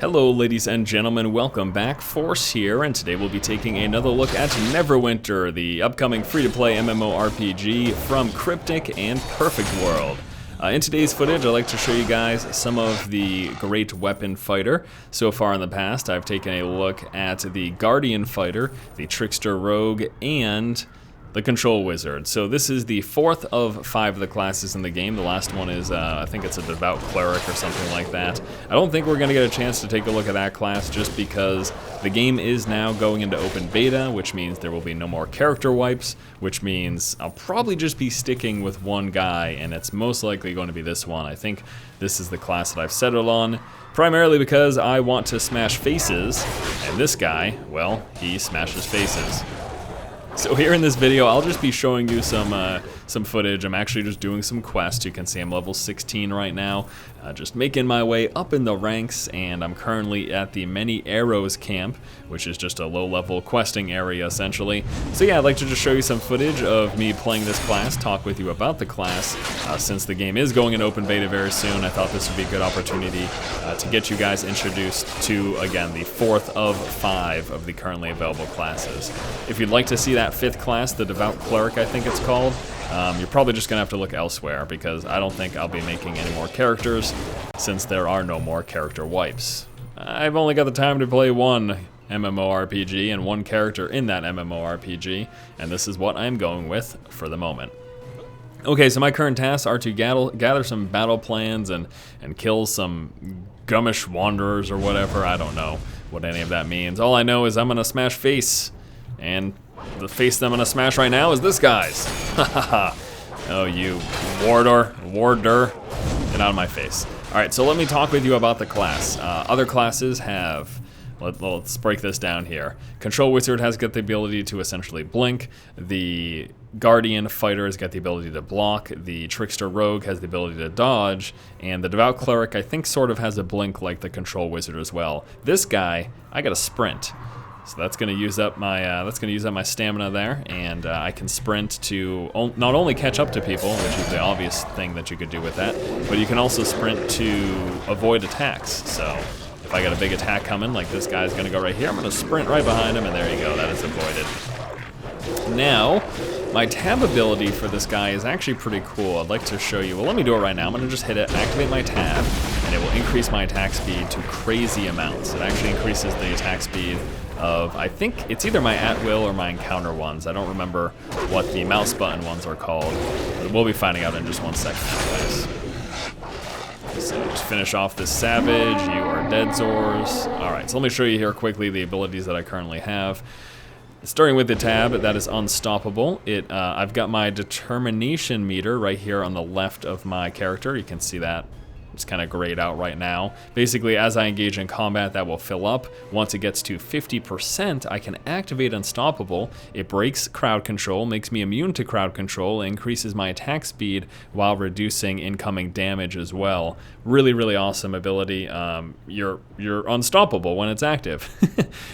Hello ladies and gentlemen, welcome back, Force here, and today we'll be taking another look at Neverwinter, the upcoming free-to-play MMORPG from Cryptic and Perfect World. In today's footage, I'd like to show you guys some of the great weapon fighter. So far in the past, I've taken a look at the Guardian fighter, the Trickster Rogue, and the Control Wizard. So this is the fourth of 5 of the classes in the game. The last one is, I think it's a Devout Cleric or something like that. I don't think we're going to get a chance to take a look at that class just because the game is now going into open beta, which means there will be no more character wipes, which means I'll probably just be sticking with one guy, and it's most likely going to be this one. I think this is the class that I've settled on, primarily because I want to smash faces, and this guy, well, he smashes faces. So here in this video, I'll just be showing you some footage. I'm actually just doing some quests. You can see I'm level 16 right now, just making my way up in the ranks, and I'm currently at the Many Arrows camp, which is just a low-level questing area, essentially. So yeah, I'd like to just show you some footage of me playing this class, talk with you about the class. Since the game is going in open beta very soon, I thought this would be a good opportunity to get you guys introduced to, again, the 4th of 5 of the currently available classes. If you'd like to see that 5th class, the Devout Cleric, I think it's called, you're probably just going to have to look elsewhere, because I don't think I'll be making any more characters since there are no more character wipes. I've only got the time to play one MMORPG and one character in that MMORPG, and this is what I'm going with for the moment. Okay, so my current tasks are to gather some battle plans and kill some gummish wanderers or whatever. I don't know what any of that means. All I know is I'm going to smash face, and the face that I'm gonna smash right now is this guy's. Oh, you warder, get out of my face. All right, so let me talk with you about the class. Other classes have, let's break this down here. Control Wizard has got the ability to essentially blink. The Guardian fighter has got the ability to block. The Trickster Rogue has the ability to dodge, and the Devout Cleric I think sort of has a blink like the Control Wizard as well. This guy, I got a sprint. So that's going to use up my stamina there, and I can sprint to not only catch up to people, which is the obvious thing that you could do with that, but you can also sprint to avoid attacks. So if I got a big attack coming, like this guy's going to go right here, I'm going to sprint right behind him, and there you go, that is avoided. Now, my tab ability for this guy is actually pretty cool. I'd like to show you. Well, let me do it right now. I'm going to just hit it, activate my tab, and it will increase my attack speed to crazy amounts. It actually increases the attack speed of, I think it's either my at-will or my encounter ones. I don't remember what the mouse button ones are called, but we'll be finding out in just 1 second anyways. So just finish off this savage. You are dead, Zors. Alright, so let me show you here quickly the abilities that I currently have. Starting with the tab, that is unstoppable. I've got my determination meter right here on the left of my character. You can see that. It's kind of grayed out right now. Basically, as I engage in combat, that will fill up. Once it gets to 50%, I can activate Unstoppable. It breaks crowd control, makes me immune to crowd control, increases my attack speed while reducing incoming damage as well. Really, really awesome ability. You're unstoppable when it's active.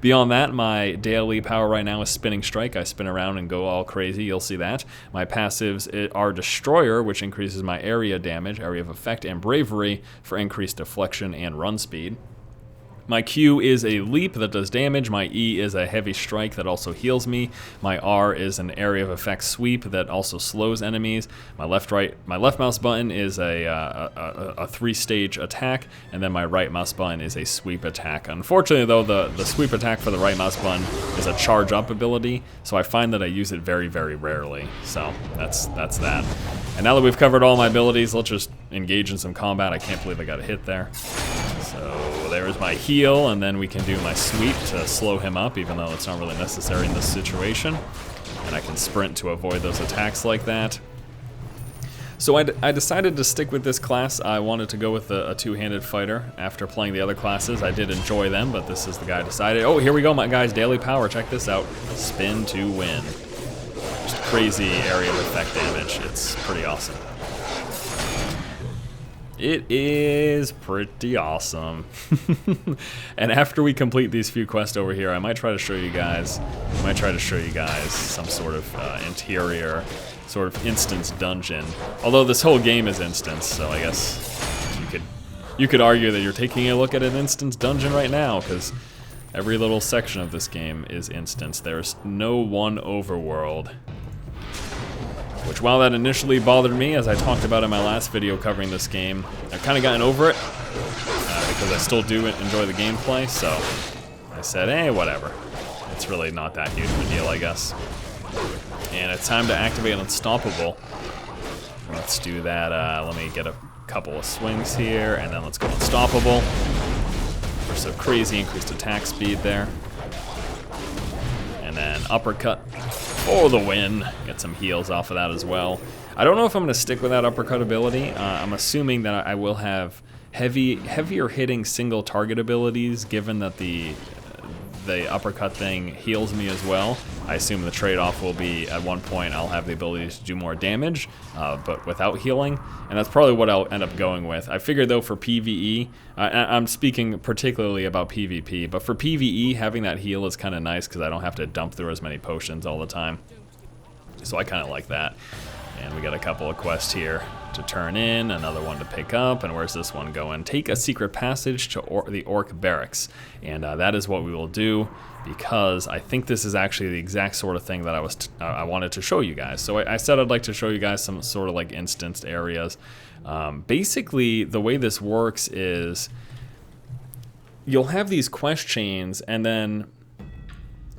Beyond that, my daily power right now is Spinning Strike. I spin around and go all crazy. You'll see that. My passives are Destroyer, which increases my area damage, area of effect, and Bravery for increased deflection and run speed. My Q is a leap that does damage. My E is a heavy strike that also heals me. My R is an area of effect sweep that also slows enemies. My left mouse button is a 3-stage attack, and then my right mouse button is a sweep attack. Unfortunately though, the sweep attack for the right mouse button is a charge up ability, so I find that I use it very, very rarely. So that's that. And now that we've covered all my abilities, let's just engage in some combat. I can't believe I got a hit there. So there's my heal, and then we can do my sweep to slow him up, even though it's not really necessary in this situation. And I can sprint to avoid those attacks like that. So I decided to stick with this class. I wanted to go with a two-handed fighter after playing the other classes. I did enjoy them, but this is the guy I decided. Oh, here we go, my guys, daily power. Check this out. Spin to win. Just crazy area of effect damage. It's pretty awesome. It is pretty awesome. And after we complete these few quests over here, I might try to show you guys some sort of interior, sort of instance dungeon. Although this whole game is instance, so I guess you could you could argue that you're taking a look at an instance dungeon right now, because every little section of this game is instance. There's no one overworld. Which, while that initially bothered me, as I talked about in my last video covering this game, I've kind of gotten over it, because I still do enjoy the gameplay, so I said, hey, whatever. It's really not that huge of a deal, I guess. And it's time to activate Unstoppable. Let's do that. Let me get a couple of swings here, and then let's go Unstoppable. For some crazy increased attack speed there. And then uppercut for the win. Get some heals off of that as well. I don't know if I'm going to stick with that uppercut ability. I'm assuming that I will have heavier hitting single target abilities, given that the uppercut thing heals me as well. I assume the trade-off will be at one point I'll have the ability to do more damage, but without healing, and that's probably what I'll end up going with. I figured though for PvE, I'm speaking particularly about PvP, but for PvE having that heal is kind of nice because I don't have to dump through as many potions all the time. So I kind of like that. And we got a couple of quests here to turn in, another one to pick up, and where's this one going? Take a secret passage to the Orc Barracks, and that is what we will do, because I think this is actually the exact sort of thing that I wanted to show you guys. So I said I'd like to show you guys some sort of like instanced areas. Basically, the way this works is you'll have these quest chains, and then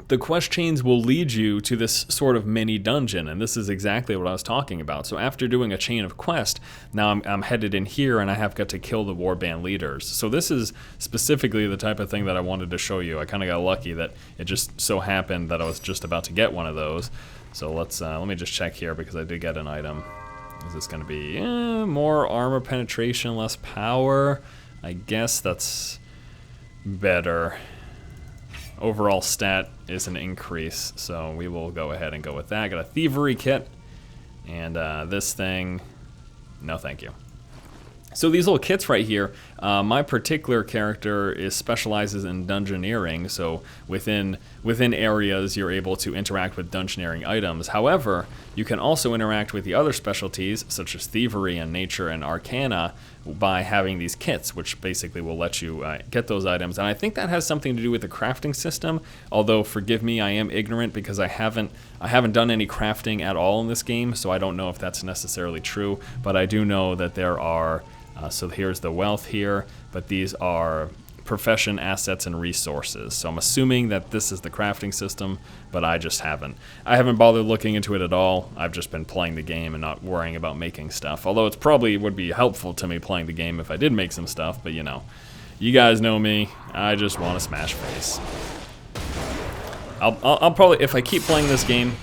the quest chains will lead you to this sort of mini dungeon, and this is exactly what I was talking about. So after doing a chain of quest, now I'm headed in here and I have got to kill the warband leaders. So this is specifically the type of thing that I wanted to show you. I kind of got lucky that it just so happened that I was just about to get one of those. So let me just check here because I did get an item. Is this going to be more armor penetration, less power? I guess that's better. Overall stat is an increase, so we will go ahead and go with that. Got a thievery kit, and this thing, no thank you. So these little kits right here, my particular character specializes in dungeoneering, so within areas you're able to interact with dungeoneering items. However, you can also interact with the other specialties, such as thievery and nature and arcana, by having these kits, which basically will let you get those items. And I think that has something to do with the crafting system, although forgive me, I am ignorant because I haven't done any crafting at all in this game, so I don't know if that's necessarily true, but I do know that there are, so here's the wealth here, but these are profession, assets, and resources. So I'm assuming that this is the crafting system, but I just haven't. I haven't bothered looking into it at all. I've just been playing the game and not worrying about making stuff. Although it's probably would be helpful to me playing the game if I did make some stuff, but you know, you guys know me. I just want to smash face. I'll probably, if I keep playing this game,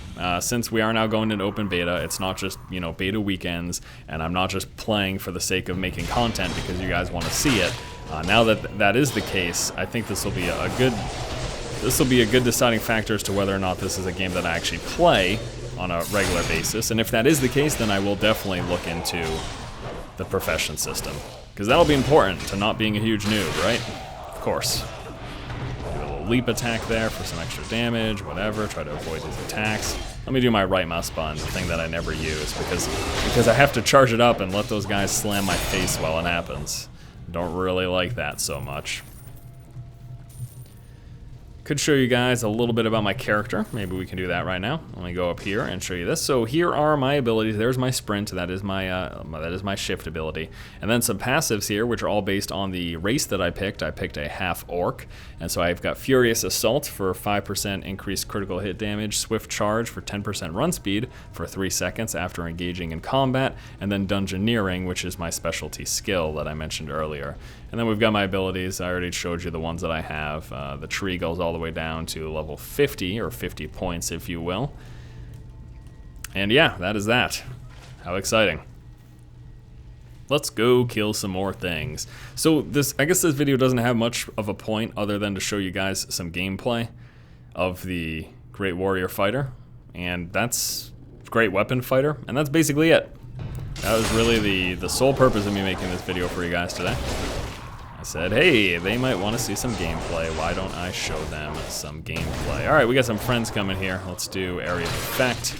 since we are now going into open beta, it's not just, you know, beta weekends, and I'm not just playing for the sake of making content because you guys want to see it. Now that that is the case, I think this will be a good deciding factor as to whether or not this is a game that I actually play on a regular basis. And if that is the case, then I will definitely look into the profession system, because that'll be important to not being a huge noob, right? Of course. Do a little leap attack there for some extra damage, whatever. Try to avoid these attacks. Let me do my right mouse button, the thing that I never use, because I have to charge it up and let those guys slam my face while it happens. Don't really like that so much. Could show you guys a little bit about my character. Maybe we can do that right now. Let me go up here and show you this. So here are my abilities. There's my sprint. That is my shift ability. And then some passives here, which are all based on the race that I picked. I picked a half orc, and so I've got Furious Assault for 5% increased critical hit damage, Swift Charge for 10% run speed for 3 seconds after engaging in combat, and then Dungeoneering, which is my specialty skill that I mentioned earlier. And then we've got my abilities. I already showed you the ones that I have. The tree goes all the way down to level 50, or 50 points if you will. And yeah, that is that. How exciting. Let's go kill some more things. So I guess this video doesn't have much of a point other than to show you guys some gameplay of the Great Warrior Fighter. And that's Great Weapon Fighter. And that's basically it. That was really the sole purpose of me making this video for you guys today. I said, hey, they might want to see some gameplay. Why don't I show them some gameplay? All right, we got some friends coming here. Let's do Area of Effect,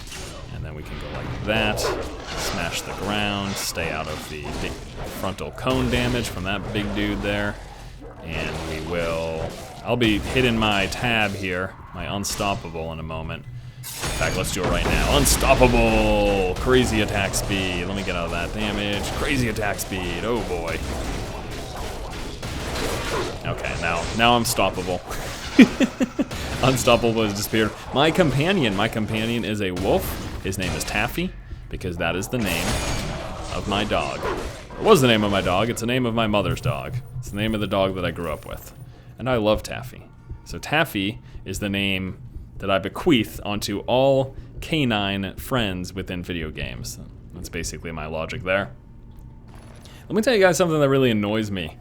and then then we can go like that, smash the ground, stay out of the frontal cone damage from that big dude there. And we will, I'll be hitting my tab here, my unstoppable in a moment. In fact, let's do it right now. Unstoppable! Crazy attack speed. Let me get out of that damage. Crazy attack speed. Oh boy. Okay, now I'm stoppable. Unstoppable has disappeared. My companion is a wolf. His name is Taffy, because that is the name of my dog. It was the name of my dog. It's the name of my mother's dog. It's the name of the dog that I grew up with. And I love Taffy. So Taffy is the name that I bequeath onto all canine friends within video games. That's basically my logic there. Let me tell you guys something that really annoys me.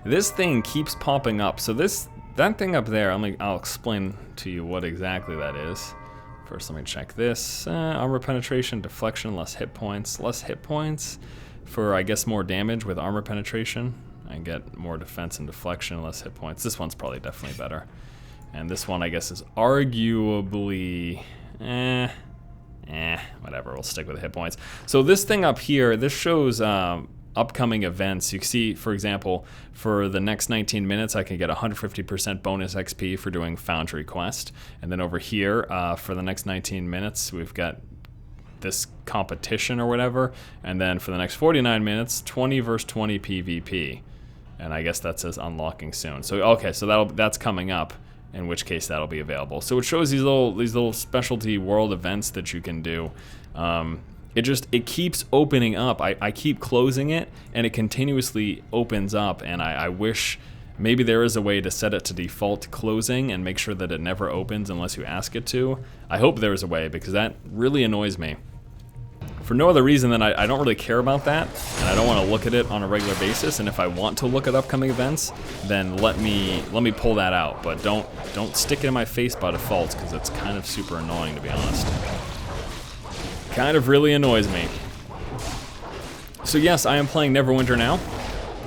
This thing keeps popping up. So that thing up there, I'll explain to you what exactly that is. First, let me check this. Armor penetration, deflection, less hit points. Less hit points for, I guess, more damage with armor penetration. I get more defense and deflection, less hit points. This one's probably definitely better. And this one, I guess, is arguably, whatever, we'll stick with the hit points. So this thing up here, this shows upcoming events. You can see, for example, for the next 19 minutes, I can get 150% bonus XP for doing Foundry Quest. And then over here, for the next 19 minutes, we've got this competition or whatever. And then for the next 49 minutes, 20 versus 20 PvP. And I guess that says unlocking soon. So, okay, so that's coming up, in which case that'll be available. So it shows these little specialty world events that you can do. It keeps opening up. I keep closing it, and it continuously opens up, and I wish maybe there is a way to set it to default closing and make sure that it never opens unless you ask it to. I hope there is a way, because that really annoys me. For no other reason than I don't really care about that, and I don't want to look at it on a regular basis, and if I want to look at upcoming events, then let me pull that out, but don't stick it in my face by default, because it's kind of super annoying, to be honest. Kind of really annoys me. So yes, I am playing Neverwinter now,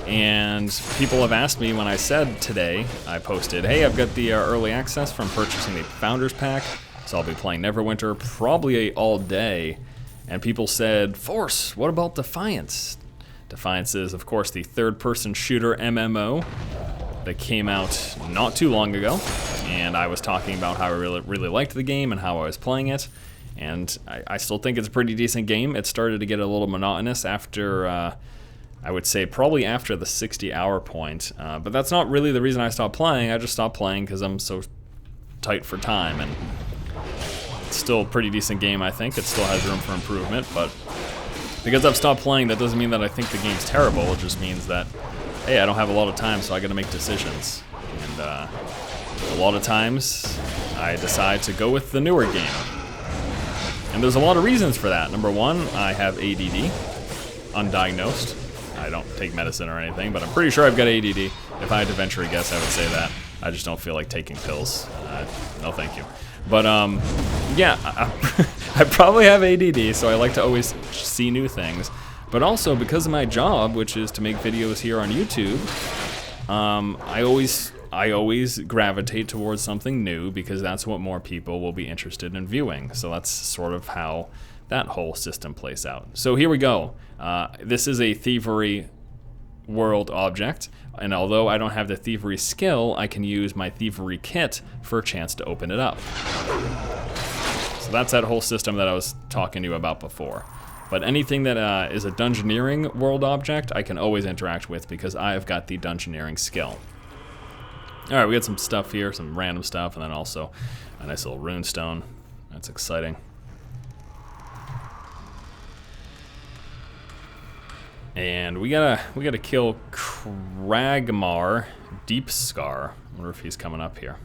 and people have asked me when I said today, I posted, hey, I've got the early access from purchasing the Founders Pack, so I'll be playing Neverwinter probably all day. And people said, Force, what about Defiance? Defiance is, of course, the third-person shooter MMO that came out not too long ago. And I was talking about how I really liked the game and how I was playing it. And I still think it's a pretty decent game. It started to get a little monotonous after, I would say, probably after the 60-hour point. But that's not really the reason I stopped playing. I just stopped playing because I'm so tight for time. And it's still a pretty decent game, I think. It still has room for improvement, but because I've stopped playing, that doesn't mean that I think the game's terrible. It just means that, hey, I don't have a lot of time, so I gotta make decisions. And a lot of times, I decide to go with the newer game. And there's a lot of reasons for that. Number one, I have ADD, undiagnosed. I don't take medicine or anything, but I'm pretty sure I've got ADD. If I had to venture a guess, I would say that. I just don't feel like taking pills. No thank you. But yeah, I probably have ADD, so I like to always see new things. But also, because of my job, which is to make videos here on YouTube, I always gravitate towards something new because that's what more people will be interested in viewing. So that's sort of how that whole system plays out. So here we go. This is a thievery world object, and although I don't have the thievery skill, I can use my thievery kit for a chance to open it up. So that's that whole system that I was talking to you about before. But anything that is a dungeoneering world object, I can always interact with because I have got the dungeoneering skill. Alright, we got some stuff here, some random stuff, and then also a nice little runestone. That's exciting. And we gotta kill Kragmar Deepscar. I wonder if he's coming up here.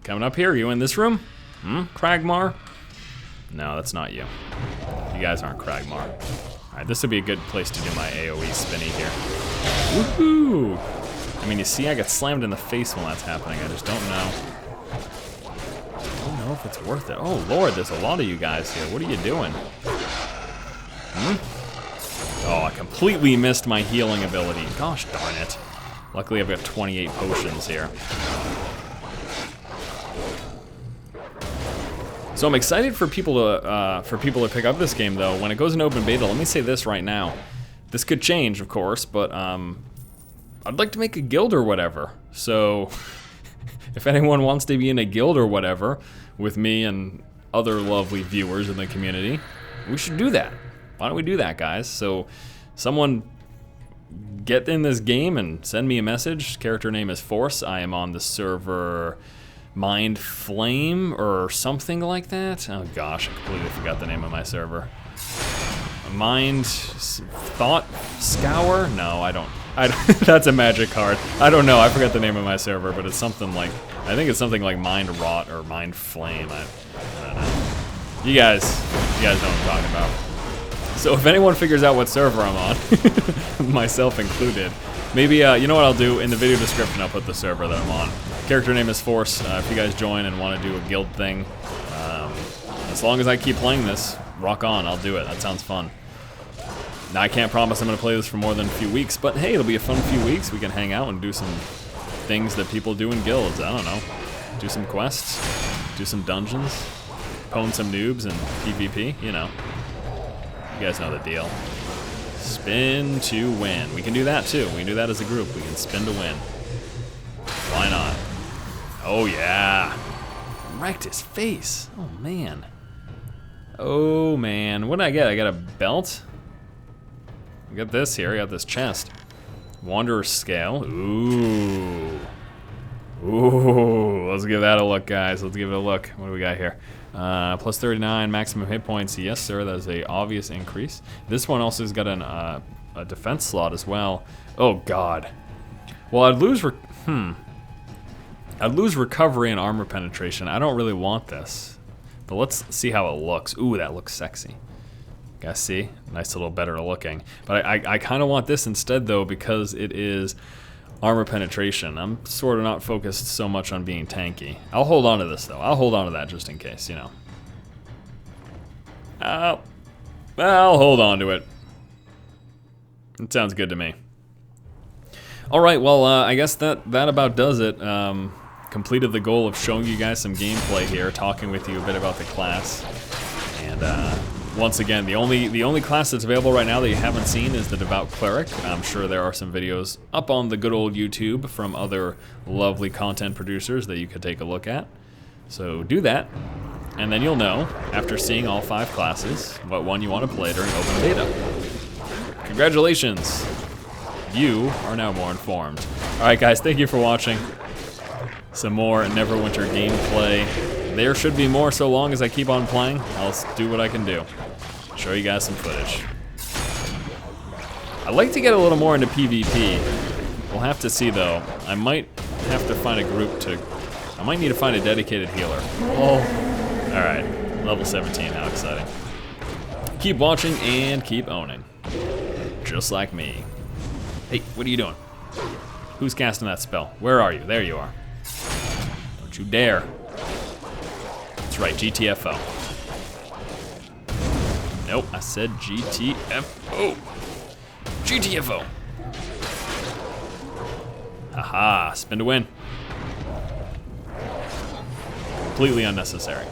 Coming up here? Are you in this room? Kragmar? No, that's not you. You guys aren't Kragmar. Alright, this would be a good place to do my AoE spinny here. Woohoo! I mean, you see, I get slammed in the face when that's happening. I just don't know. I don't know if it's worth it. Oh, Lord, there's a lot of you guys here. What are you doing? Oh, I completely missed my healing ability. Gosh darn it. Luckily, I've got 28 potions here. So So I'm excited for people to pick up this game though. When it goes in open beta, let me say this right now. This could change, of course, but I'd like to make a guild or whatever. So if anyone wants to be in a guild or whatever with me and other lovely viewers in the community, we should do that. Why don't we do that, guys? So someone get in this game and send me a message. Character name is Force. I am on the server Mindflayer or something like that. Oh gosh, I completely forgot the name of my server. Mind Thought Scour? No, I don't. That's a magic card. I don't know. I forgot the name of my server, but it's something like, I think it's something like Mind Rot or Mind Flame. I don't know. You guys know what I'm talking about. So if anyone figures out what server I'm on, myself included, maybe you know what I'll do in the video description. I'll put the server that I'm on. Character name is Force. If you guys join and want to do a guild thing, as long as I keep playing this, rock on. I'll do it. That sounds fun. Now, I can't promise I'm going to play this for more than a few weeks, but hey, it'll be a fun few weeks. We can hang out and do some things that people do in guilds. I don't know. Do some quests, do some dungeons, pwn some noobs and PvP, you know. You guys know the deal. Spin to win. We can do that too. We can do that as a group. We can spin to win. Why not? Oh yeah. Wrecked his face. Oh man. Oh man. What did I get? I got a belt? I got this here. I got this chest. Wanderer's Scale. Ooh. Ooh. Let's give that a look, guys. Let's give it a look. What do we got here? Plus 39 maximum hit points. Yes, sir. That is a obvious increase. This one also has got a defense slot as well. Oh God. Well, I'd lose recovery and armor penetration. I don't really want this, but let's see how it looks. Ooh, that looks sexy. Guys, see? Nice little better looking. But I kind of want this instead, though, because it is armor penetration. I'm sort of not focused so much on being tanky. I'll hold on to this, though. I'll hold on to that just in case, you know. I'll hold on to it. It sounds good to me. All right, well, I guess that about does it. Completed the goal of showing you guys some gameplay here, talking with you a bit about the class. And once again, the only class that's available right now that you haven't seen is the Devout Cleric. I'm sure there are some videos up on the good old YouTube from other lovely content producers that you could take a look at. So do that, and then you'll know, after seeing all 5 classes, what one you want to play during open beta. Congratulations! You are now more informed. Alright guys, thank you for watching. Some more Neverwinter gameplay. There should be more so long as I keep on playing. I'll do what I can do. Show you guys some footage. I'd like to get a little more into PvP. We'll have to see though. I might have to find a group to... I might need to find a dedicated healer. Oh. Alright, level 17, how exciting. Keep watching and keep owning. Just like me. Hey, what are you doing? Who's casting that spell? Where are you? There you are. Don't you dare. That's right, GTFO. Nope, I said GTFO. GTFO. Haha, spin to win. Completely unnecessary.